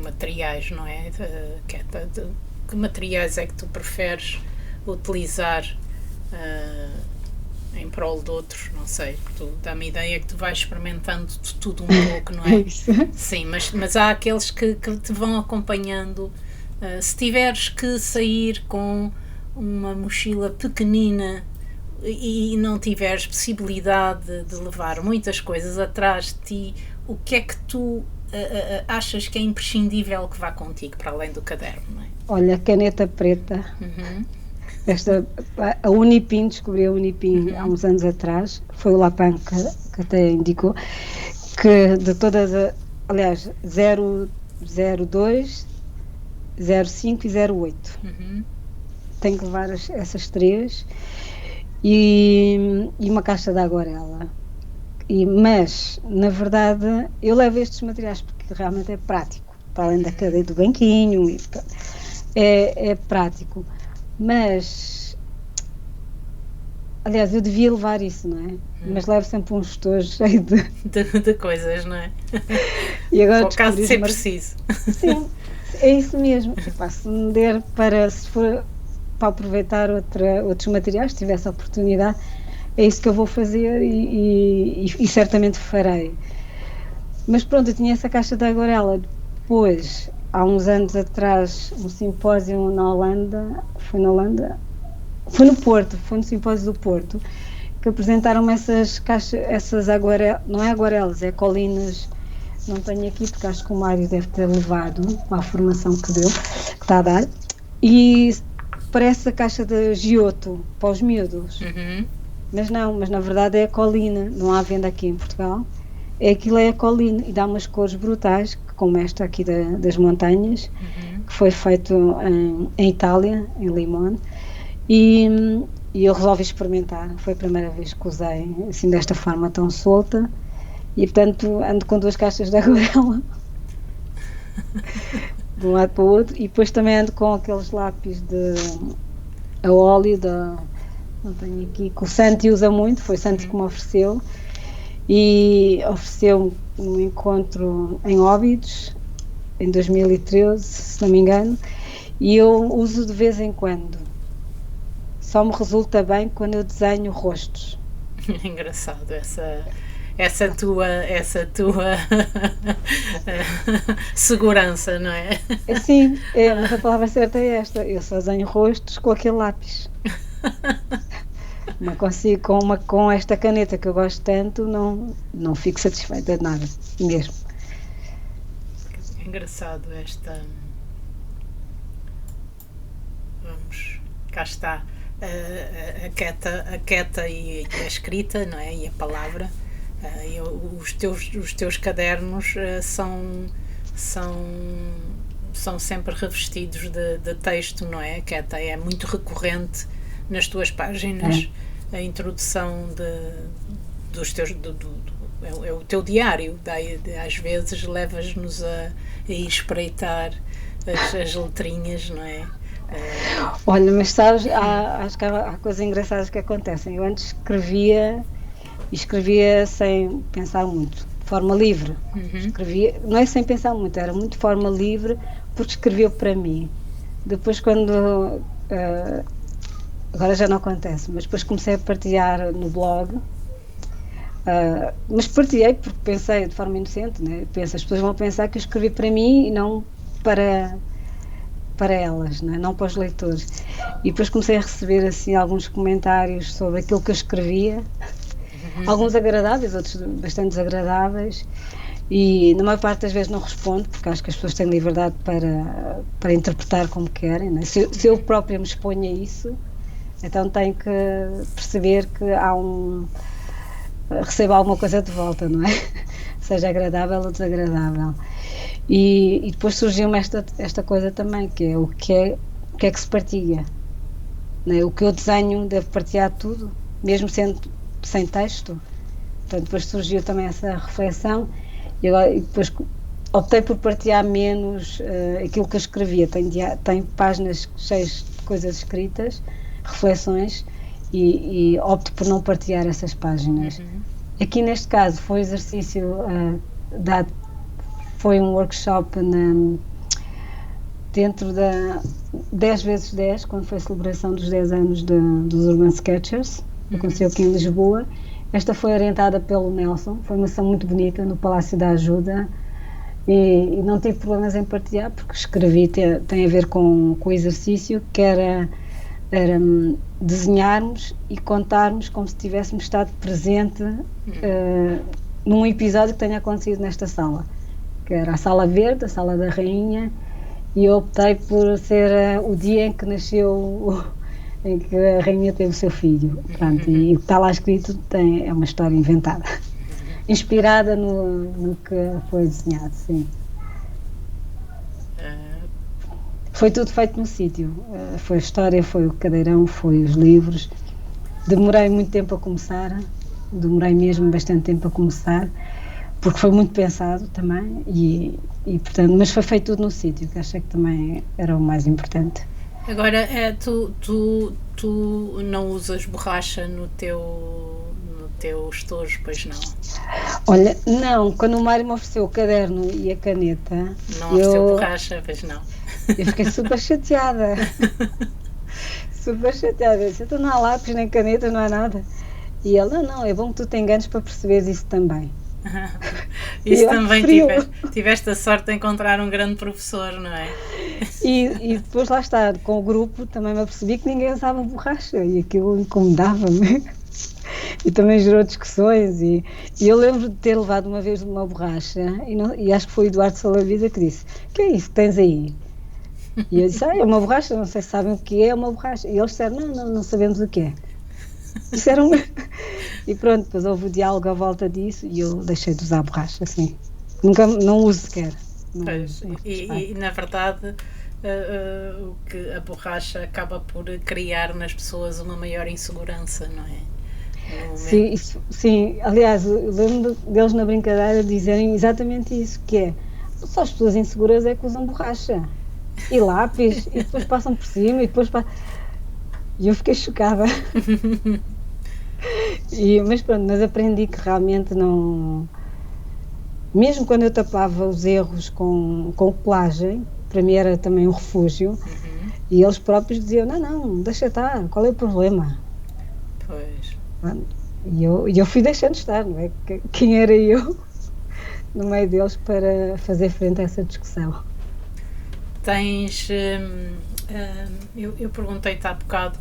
materiais, não é? Que materiais é que tu preferes utilizar em prol de outros? Não sei, dá-me a ideia que tu vais experimentando de tudo um pouco, não é? Sim, mas há aqueles que te vão acompanhando. Se tiveres que sair com uma mochila pequenina e não tiveres possibilidade de levar muitas coisas atrás de ti, o que é que tu achas que é imprescindível que vá contigo para além do caderno, não é? Olha, caneta preta. A Unipin, descobri a Unipin há uns anos atrás, foi o Lapan que até indicou, que de todas, aliás, 002, 05 e 08. Tenho que levar essas três e uma caixa de aguarela. Mas, na verdade, eu levo estes materiais porque realmente é prático, para além da cadeia do banquinho, é prático. Mas, aliás, eu devia levar isso, não é? Mas levo sempre um estojo cheio de coisas, não é? E agora, por caso de ser preciso. Sim, é isso mesmo. Se me der se for para aproveitar outros materiais, se tivesse a oportunidade, é isso que eu vou fazer e certamente farei. Mas pronto, eu tinha essa caixa de aguarela. Depois, há uns anos atrás, um simpósio na Holanda, foi no Porto, foi no simpósio do Porto, que apresentaram-me essas aguarelas, não é aguarelas, é colinas, não tenho aqui porque acho que o Mário deve ter levado com a formação que deu, que está a dar, e parece a caixa de Giotto para os miúdos, mas na verdade é a colina, não há venda aqui em Portugal, aquilo é a colina e dá umas cores brutais, como esta aqui das montanhas, que foi feito em Itália, em Limone, e eu resolvi experimentar. Foi a primeira vez que usei assim desta forma tão solta e portanto ando com 2 caixas de aguarela de um lado para o outro, e depois também ando com aqueles lápis a óleo não tenho aqui, que o Santi usa muito, foi o Santi que me ofereceu, e ofereceu um encontro em Óbidos em 2013, se não me engano, e eu uso de vez em quando. Só me resulta bem quando eu desenho rostos. Engraçado essa tua segurança, não é? Sim, mas a palavra certa é esta, eu só desenho rostos com aquele lápis. Não consigo, com esta caneta que eu gosto tanto, não fico satisfeita de nada, mesmo. É engraçado vamos, cá está a queta e a escrita, não é? E a palavra. Os teus cadernos são sempre revestidos de texto, não é? Que até é muito recorrente nas tuas páginas, a introdução dos teus é o teu diário, daí às vezes levas-nos a espreitar as letrinhas, não é? Olha, mas sabes, acho que há coisas engraçadas que acontecem. Eu antes escrevia sem pensar muito, de forma livre. Escrevia, não é sem pensar muito, era muito de forma livre, porque escrevia para mim. Depois quando agora já não acontece, mas depois comecei a partilhar no blog, mas partilhei porque pensei de forma inocente, né? Penso, as pessoas vão pensar que eu escrevi para mim e não para elas, não para os leitores. E depois comecei a receber assim alguns comentários sobre aquilo que eu escrevia, alguns agradáveis, outros bastante desagradáveis, e na maior parte das vezes não respondo, porque acho que as pessoas têm liberdade para interpretar como querem, né? Se eu própria me exponho a isso, então tenho que perceber que recebo alguma coisa de volta, não é? Seja agradável ou desagradável. E depois surgiu-me esta coisa também, que é o que é que se partilha, né? O que eu desenho deve partilhar tudo, mesmo sendo sem texto. Portanto, depois surgiu também essa reflexão e depois optei por partilhar menos aquilo que eu escrevia. Tenho páginas cheias de coisas escritas, reflexões, e opto por não partilhar essas páginas. Aqui neste caso foi exercício dado, foi um workshop dentro da 10x10, quando foi a celebração dos 10 anos dos Urban Sketchers, que aconteceu aqui em Lisboa. Esta foi orientada pelo Nelson, foi uma ação muito bonita no Palácio da Ajuda, e não tive problemas em partilhar, porque escrevi, tem a ver com o exercício, que era desenharmos e contarmos como se tivéssemos estado presente num episódio que tenha acontecido nesta sala, que era a Sala Verde, a Sala da Rainha, e eu optei por ser o dia em que nasceu, em que a Rainha teve o seu filho. Pronto, e o que está lá escrito é uma história inventada, inspirada no que foi desenhado, sim. Foi tudo feito no sítio, foi a história, foi o cadeirão, foi os livros. Demorei muito tempo a começar, demorei mesmo bastante tempo a começar, porque foi muito pensado também, e portanto, mas foi feito tudo no sítio, que achei que também era o mais importante. Agora, tu não usas borracha no teu estojo, pois não? Olha, não, quando o Mário me ofereceu o caderno e a caneta... Não ofereceu borracha, pois não? Eu fiquei super chateada. Super chateada. Eu disse, não há lápis nem canetas, não há nada. E ele, não, é bom que tu te enganes para perceberes isso também. Isso também tiveste a sorte de encontrar um grande professor, não é? E depois lá está, com o grupo também me apercebi que ninguém usava borracha e aquilo incomodava-me. E também gerou discussões, e eu lembro de ter levado uma vez uma borracha e acho que foi o Eduardo Salavida que disse, o que é isso que tens aí? E eu disse, é uma borracha, não sei se sabem o que é uma borracha. E eles disseram, não sabemos o que é. Isso era um... E pronto, depois houve o diálogo à volta disso e eu deixei de usar borracha, assim. Nunca, não uso sequer. Não, Pois, não e na verdade o que a borracha acaba por criar nas pessoas uma maior insegurança, não é? No momento. Sim, sim, aliás, eu lembro deles na brincadeira dizerem exatamente isso, que é só as pessoas inseguras é que usam borracha e lápis e depois passam por cima e depois e eu fiquei chocada. Mas pronto, mas aprendi que realmente não. Mesmo quando eu tapava os erros com colagem, para mim era também um refúgio, Uhum. e eles próprios diziam: não, não, deixa estar, qual é o problema? Pois. E eu fui deixando estar, não é? Quem era eu no meio deles para fazer frente a essa discussão? Tens. Eu perguntei-te há bocado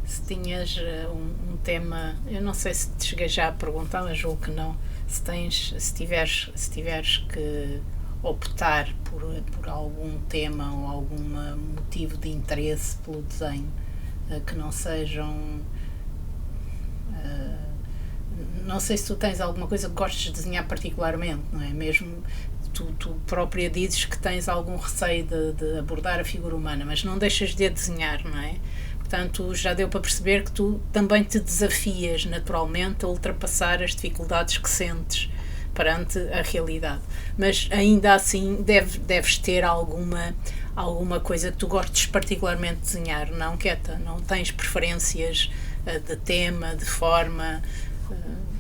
se tinhas um tema. Eu não sei se te cheguei já a perguntar, mas julgo que não. Se tiveres que optar por algum tema ou algum motivo de interesse pelo desenho que não sejam. eh, não sei se tu tens alguma coisa que gostes de desenhar particularmente, não é? Mesmo tu própria dizes que tens algum receio de abordar a figura humana, mas não deixas de a desenhar, não é? Portanto, já deu para perceber que tu também te desafias naturalmente a ultrapassar as dificuldades que sentes perante a realidade. Mas ainda assim deves ter alguma coisa que tu gostes particularmente de desenhar, não, Queta? Não tens preferências de tema, de forma?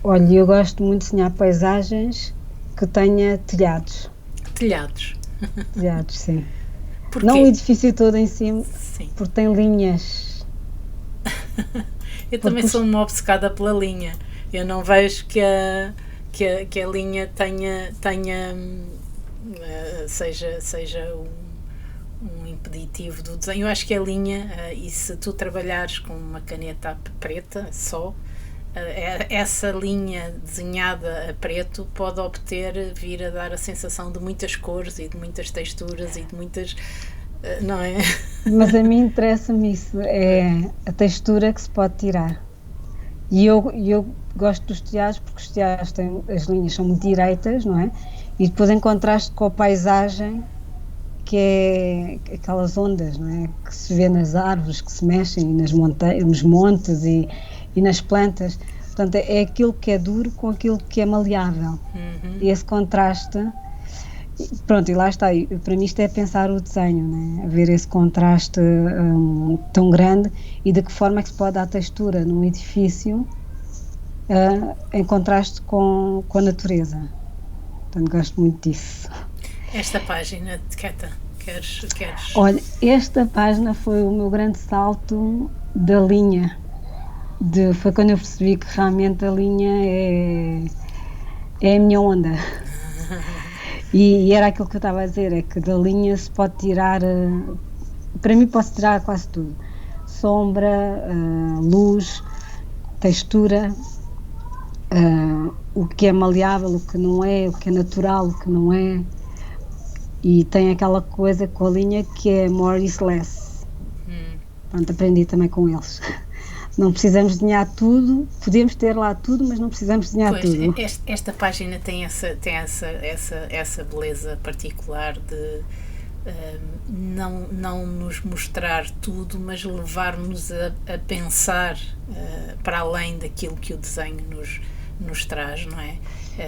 Olha, eu gosto muito de desenhar paisagens que tenha telhados. Telhados. Telhados, sim. Não o Porquê? edifício todo em cima, Sim. porque tem linhas. Eu também Porque sou uma obcecada pela linha. Eu não vejo que a linha seja um impeditivo do desenho. Eu acho que a linha, e se tu trabalhares com uma caneta preta só, essa linha desenhada a preto pode vir a dar a sensação de muitas cores e de muitas texturas e de muitas. Não é? Mas a mim interessa-me isso, é a textura que se pode tirar. E eu gosto dos telhados porque os telhados têm, as linhas são muito direitas, não é? E depois em contraste com a paisagem, que é aquelas ondas, não é? Que se vê nas árvores, que se mexem, e nas montanhas, nos montes e nas plantas. Portanto, é aquilo que é duro com aquilo que é maleável. Uhum. E esse contraste. Pronto, e lá está, para mim isto é pensar o desenho, né? Ver esse contraste tão grande e de que forma é que se pode dar textura num edifício em contraste com a natureza. Portanto, gosto muito disso. Esta página de Queta, queres? Olha, esta página foi o meu grande salto da linha. Foi quando eu percebi que realmente a linha é a minha onda. E era aquilo que eu estava a dizer, é que da linha se pode tirar, para mim posso tirar quase tudo. Sombra, luz, textura, o que é maleável, o que não é, o que é natural, o que não é. E tem aquela coisa com a linha que é more is less. Pronto, aprendi também com eles. Não precisamos desenhar tudo, podemos ter lá tudo, mas não precisamos desenhar Pois, tudo. esta página tem essa beleza particular de não nos mostrar tudo, mas levar-nos a pensar para além daquilo que o desenho nos traz, não é?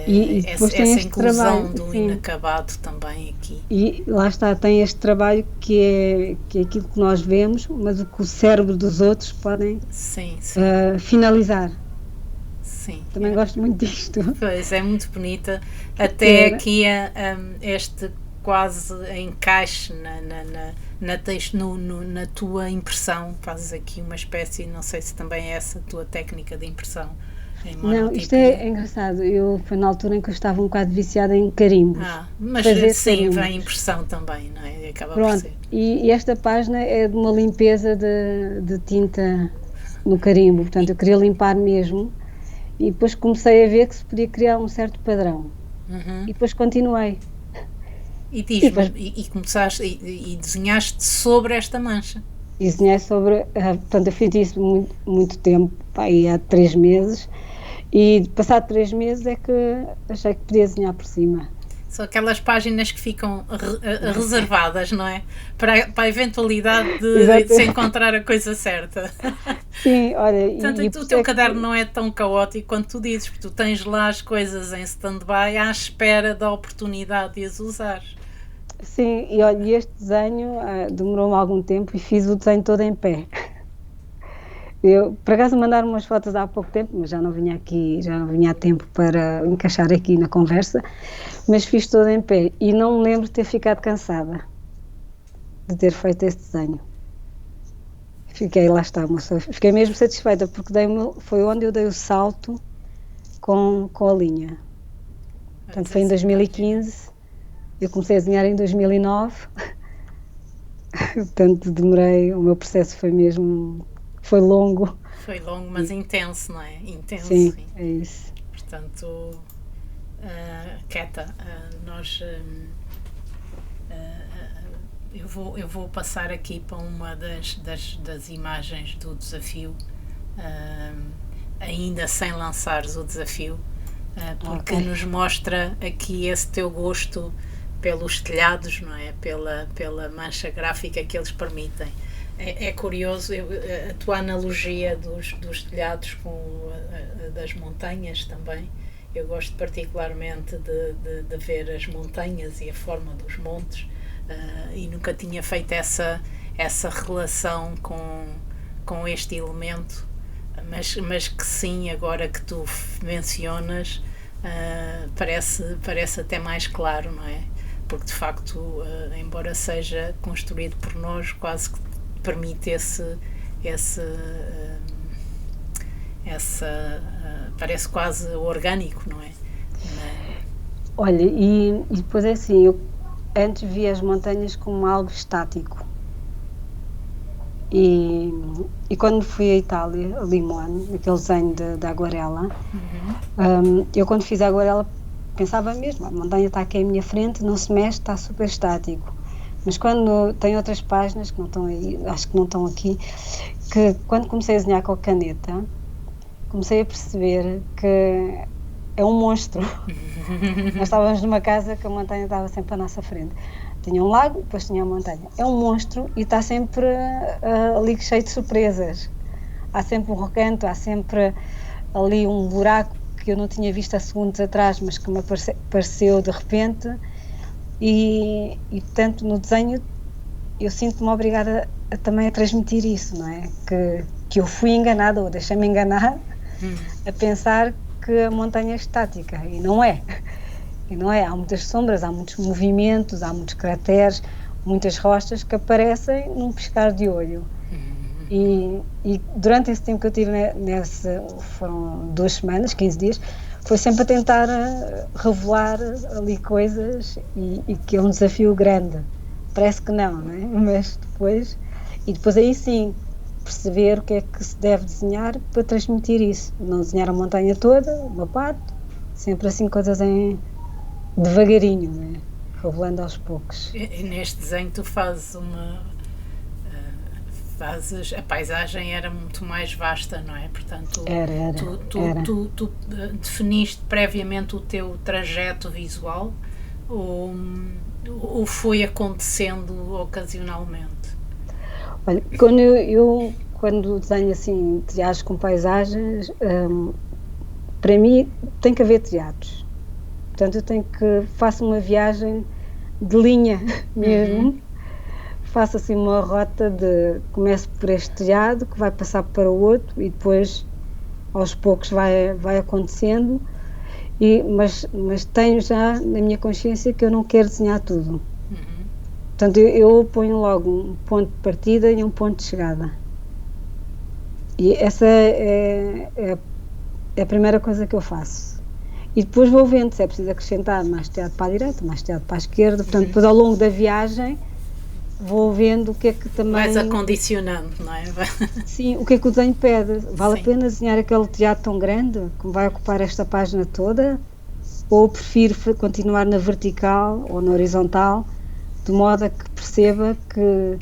E depois tem Essa este inclusão trabalho, do sim. inacabado também aqui. E lá está, tem este trabalho que é aquilo que nós vemos, mas o que o cérebro dos outros podem Sim, sim, finalizar. sim. Também gosto muito disto. Pois, é muito bonita. Até Era. aqui este quase encaixe na tua impressão. Fazes aqui uma espécie, não sei se também é essa a tua técnica de impressão. Não, isto é engraçado. Foi na altura em que eu estava um bocado viciada em carimbos. Mas fazer sim, carimbos. vem impressão também, não é? Acaba por Pronto, ser. e esta página é de uma limpeza de tinta no carimbo. Portanto, eu queria limpar mesmo. E depois comecei a ver que se podia criar um certo padrão. Uhum. E depois continuei. E diz-me, e começaste e desenhaste sobre esta mancha. e desenhei sobre, portanto, eu fiz isso muito, muito tempo, pá, aí há 3 meses, e passado 3 meses é que achei que podia desenhar por cima. São aquelas páginas que ficam reservadas, não é? Para a eventualidade de Exato. se encontrar a coisa certa. Sim, olha, Portanto, e o por isso teu é caderno que, não é tão caótico quanto tu dizes, porque tu tens lá as coisas em stand-by à espera da oportunidade de as usar. sim, e olha, e este desenho demorou-me algum tempo e fiz o desenho todo em pé. Eu, por acaso, mandaram umas fotos há pouco tempo, mas já não vinha aqui, já não vinha a tempo para encaixar aqui na conversa, mas fiz todo em pé e não me lembro de ter ficado cansada de ter feito esse desenho. Fiquei, lá está, moça, fiquei mesmo satisfeita porque foi onde eu dei o salto com a linha. Portanto, Mas foi em isso imagina. 2015, eu comecei a desenhar em 2009, portanto, demorei, o meu processo foi mesmo, foi longo. Foi longo, mas E, intenso, não é? Intenso. sim, é isso. Portanto, Queta, nós. Eu vou passar aqui para uma das imagens do desafio, ainda sem lançares o desafio, Ok. porque nos mostra aqui esse teu gosto pelos telhados, não é? Pela mancha gráfica que eles permitem. É curioso a tua analogia dos telhados com a das montanhas também. Eu gosto particularmente de ver as montanhas e a forma dos montes, e nunca tinha feito essa relação com este elemento, mas que sim, agora que tu mencionas, parece até mais claro, não é? Porque de facto, embora seja construído por nós, quase que permite parece quase orgânico, não é? Olha, e depois é assim, eu antes via as montanhas como algo estático. E, e quando fui à Itália, a Limone, aquele desenho de aguarela, eu quando fiz a aguarela pensava mesmo, a montanha está aqui à minha frente, não se mexe, está super estático. Mas quando tem outras páginas que não estão aí, acho que não estão aqui, que quando comecei a desenhar com a caneta, comecei a perceber que é um monstro. Nós estávamos numa casa que a montanha estava sempre à nossa frente. Tinha um lago, depois tinha a montanha. É um monstro e está sempre ali cheio de surpresas. Há sempre um recanto, há sempre ali um buraco que eu não tinha visto há segundos atrás, mas que me apareceu de repente. Portanto, no desenho eu sinto-me obrigada também a transmitir isso, não é? Que eu fui enganada, ou deixei-me enganar, a pensar que a montanha é estática, e não é. E não é, há muitas sombras, há muitos movimentos, há muitos crateres, muitas rochas que aparecem num piscar de olho. E durante esse tempo que eu tive foram 2 semanas, 15 dias, foi sempre a tentar revelar ali coisas e que é um desafio grande. Parece que não é? Mas depois aí sim, perceber o que é que se deve desenhar para transmitir isso. Não desenhar a montanha toda, uma parte, sempre assim coisas devagarinho, não é? Revelando aos poucos. E neste desenho tu fazes a paisagem era muito mais vasta, não é? Portanto, Era. tu definiste previamente o teu trajeto visual ou foi acontecendo ocasionalmente? Olha, quando desenho assim telhados com paisagens, para mim tem que haver telhados. Portanto, faço uma viagem de linha mesmo. Faço assim uma rota começo por este telhado, que vai passar para o outro e depois aos poucos vai acontecendo, mas tenho já na minha consciência que eu não quero desenhar tudo. Portanto, eu ponho logo um ponto de partida e um ponto de chegada. E essa é a primeira coisa que eu faço. E depois vou vendo se é preciso acrescentar mais telhado para a direita, mais telhado para a esquerda. Portanto, depois ao longo da viagem vou vendo o que é que também... Vais acondicionando, não é? Sim, o que é que o desenho pede? Vale Sim. a pena desenhar aquele telhado tão grande que vai ocupar esta página toda? Ou prefiro continuar na vertical ou na horizontal, de modo a que perceba que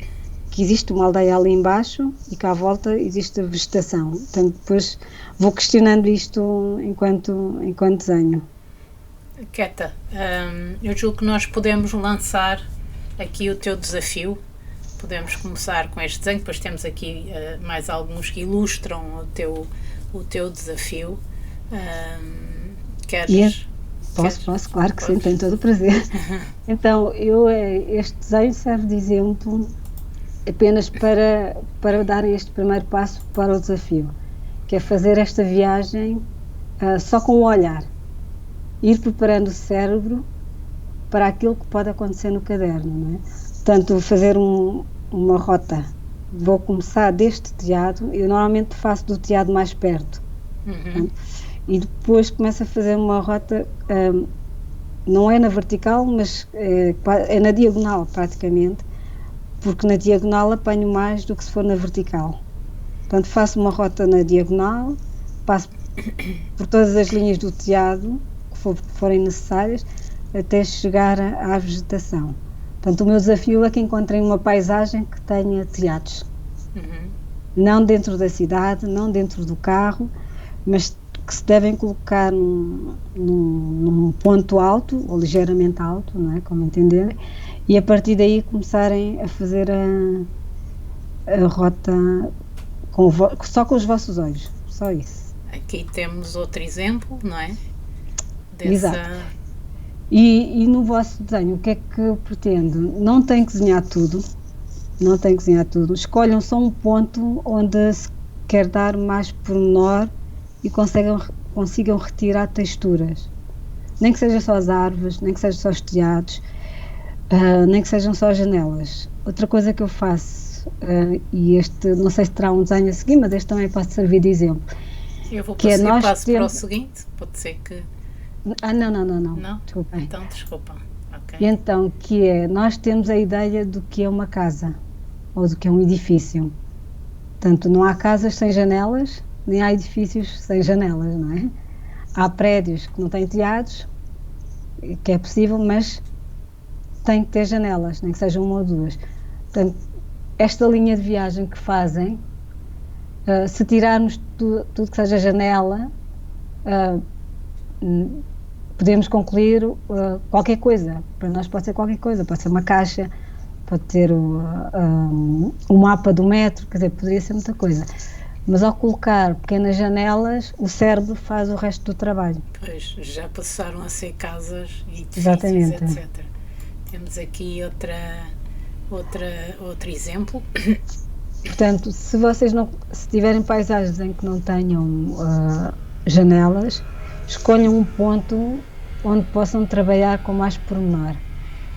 que existe uma aldeia ali embaixo e que à volta existe a vegetação. Portanto, depois vou questionando isto enquanto desenho. Queta, eu julgo que nós podemos lançar aqui o teu desafio. Podemos começar com este desenho, depois temos aqui mais alguns que ilustram o teu desafio. Queres? Posso, claro que sim, tenho todo o prazer. Então, este desenho serve de exemplo apenas para dar este primeiro passo para o desafio, que é fazer esta viagem só com o olhar, ir preparando o cérebro para aquilo que pode acontecer no caderno, não é? Portanto, fazer uma rota. Vou começar deste telhado, eu normalmente faço do telhado mais perto. E depois começo a fazer uma rota, não é na vertical, mas é na diagonal praticamente, porque na diagonal apanho mais do que se for na vertical. Portanto, faço uma rota na diagonal, passo por todas as linhas do telhado que forem necessárias, até chegar à vegetação. Portanto, o meu desafio é que encontrem uma paisagem que tenha telhados. Não dentro da cidade, não dentro do carro, mas que se devem colocar num ponto alto, ou ligeiramente alto, não é? Como entenderem, e a partir daí começarem a fazer a rota só com os vossos olhos, só isso. Aqui temos outro exemplo, não é? Exato. E no vosso desenho, o que é que eu pretendo? Não tem que desenhar tudo, escolham só um ponto onde se quer dar mais pormenor e consigam retirar texturas, nem que sejam só as árvores, nem que sejam só os telhados, nem que sejam só as janelas. Outra coisa que eu faço, e este não sei se terá um desenho a seguir, mas este também pode servir de exemplo. Eu vou passar para o seguinte, pode ser que... Não? Desculpa. Então, desculpa. Okay. E então, nós temos a ideia do que é uma casa, ou do que é um edifício. Portanto, não há casas sem janelas, nem há edifícios sem janelas, não é? Há prédios que não têm telhados, que é possível, mas tem que ter janelas, nem que sejam uma ou duas. Portanto, esta linha de viagem que fazem, se tirarmos tudo que seja janela, podemos concluir qualquer coisa. Para nós pode ser qualquer coisa, pode ser uma caixa, pode ter o mapa do metro, quer dizer, poderia ser muita coisa. Mas ao colocar pequenas janelas, o cérebro faz o resto do trabalho. Pois, já passaram a ser casas e edifícios, exatamente, etc. Temos aqui outro exemplo. Portanto, se tiverem paisagens em que não tenham janelas, escolham um ponto onde possam trabalhar com mais pormenor.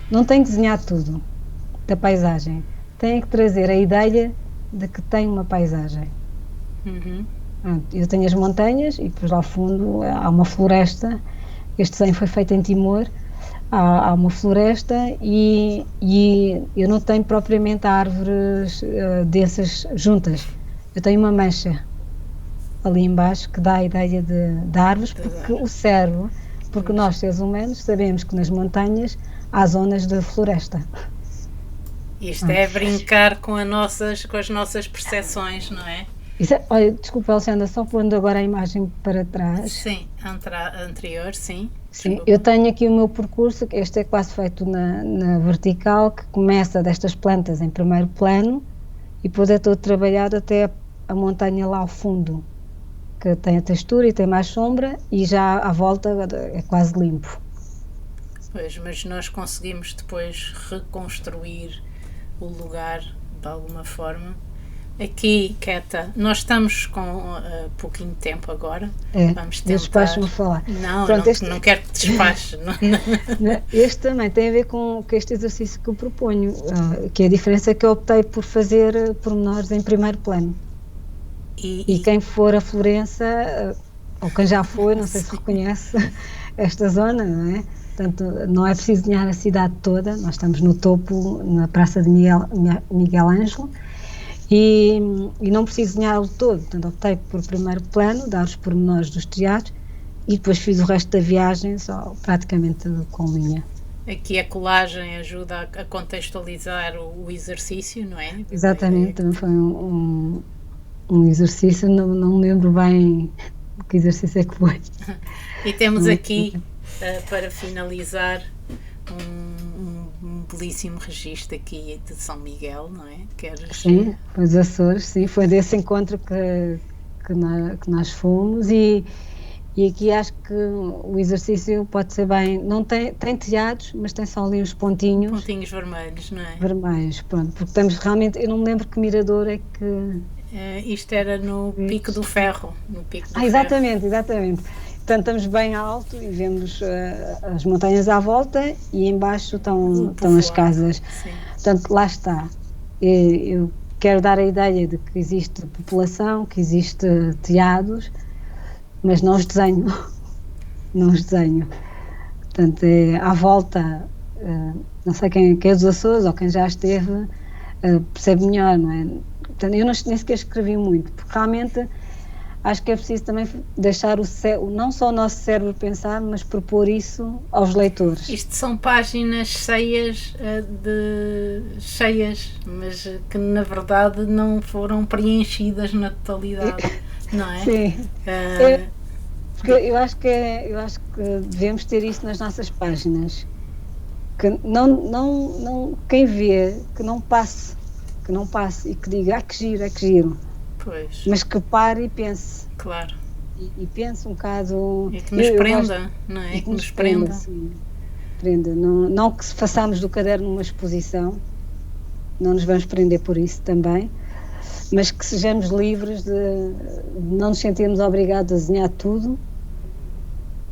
Não tem que desenhar tudo da paisagem, tem que trazer a ideia de que tem uma paisagem. Eu tenho as montanhas e depois lá ao fundo há uma floresta. Este desenho foi feito em Timor. Há uma floresta e eu não tenho propriamente árvores densas juntas. Eu tenho uma mancha ali embaixo que dá a ideia de árvores, porque o cérebro, porque nós seres humanos sabemos que nas montanhas há zonas de floresta. Isto é brincar com as nossas percepções, não é? Olha, desculpa, Alexandra, só pondo agora a imagem para trás. Sim, anterior, sim. Sim, eu tenho aqui o meu percurso, este é quase feito na vertical, que começa destas plantas em primeiro plano e depois é todo trabalhado até a montanha lá ao fundo, que tem a textura e tem mais sombra, e já à volta é quase limpo. Pois, mas nós conseguimos depois reconstruir o lugar de alguma forma. Aqui, Queta, nós estamos com pouquinho de tempo agora. Vamos tentar... Despacho-me a falar. Não, pronto, não quero que despache. Este também tem a ver com este exercício que eu proponho, que é a diferença é que eu optei por fazer pormenores em primeiro plano. E quem for a Florença, ou quem já foi, não sei se reconhece esta zona, não é? Portanto, não é preciso desenhar a cidade toda, nós estamos no topo, na Praça de Miguel Ângelo, e não preciso desenhá-lo todo. Portanto, optei por primeiro plano, dar os pormenores dos telhados, e depois fiz o resto da viagem só praticamente com linha. Aqui a colagem ajuda a contextualizar o exercício, não é? Exatamente, também foi um exercício, não me lembro bem que exercício é que foi. E temos Não- aqui, para finalizar, um belíssimo registro aqui de São Miguel, não é? Queres... Sim, os Açores, sim, foi desse encontro que nós fomos e aqui acho que o exercício pode ser bem, não tem telhados, mas tem só ali uns pontinhos Pontinhos vermelhos, não é? vermelhos, pronto, porque estamos realmente, eu não me lembro que mirador é que... Isto era no Pico do Ferro. No Pico do Ferro. Exatamente, exatamente. Portanto, estamos bem alto e vemos as montanhas à volta e embaixo estão as casas. Sim. Portanto, lá está. Eu quero dar a ideia de que existe população, que existe telhados, mas não os desenho. Não os desenho. Portanto, à volta, não sei quem é dos Açores ou quem já esteve, percebe melhor, não é? Portanto, eu nem sequer escrevi muito, porque realmente acho que é preciso também deixar não só o nosso cérebro pensar, mas propor isso aos leitores. Isto são páginas cheias, mas que na verdade não foram preenchidas na totalidade, não é? Sim. Porque eu acho que devemos ter isso nas nossas páginas. Que quem vê, que não passe e que diga, que giro. Pois. Mas que pare e pense. Claro. E pense um bocado... E que nos prenda, não é? E que nos prenda, sim. Prenda. Não que façamos do caderno uma exposição, não nos vamos prender por isso também, mas que sejamos livres de não nos sentirmos obrigados a desenhar tudo,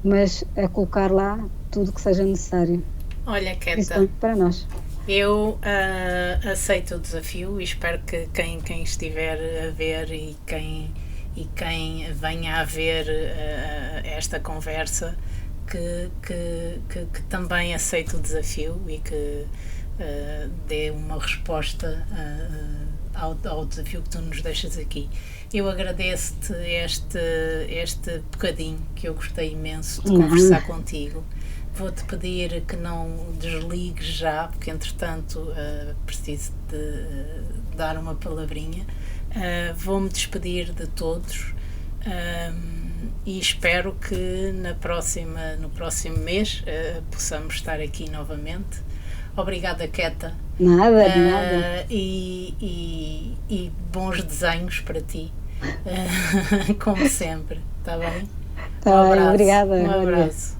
mas a colocar lá tudo que seja necessário. Olha, Queta, para nós. Eu aceito o desafio e espero que quem estiver a ver e quem venha a ver esta conversa que também aceite o desafio e que dê uma resposta ao desafio que tu nos deixas aqui. Eu agradeço-te este bocadinho que eu gostei imenso de conversar contigo. Vou-te pedir que não desligues já, porque entretanto preciso de dar uma palavrinha. Vou-me despedir de todos e espero que no próximo mês possamos estar aqui novamente. Obrigada, Queta. Nada, de nada. E bons desenhos para ti, como sempre, está bem? Tá bem, obrigada. Um abraço.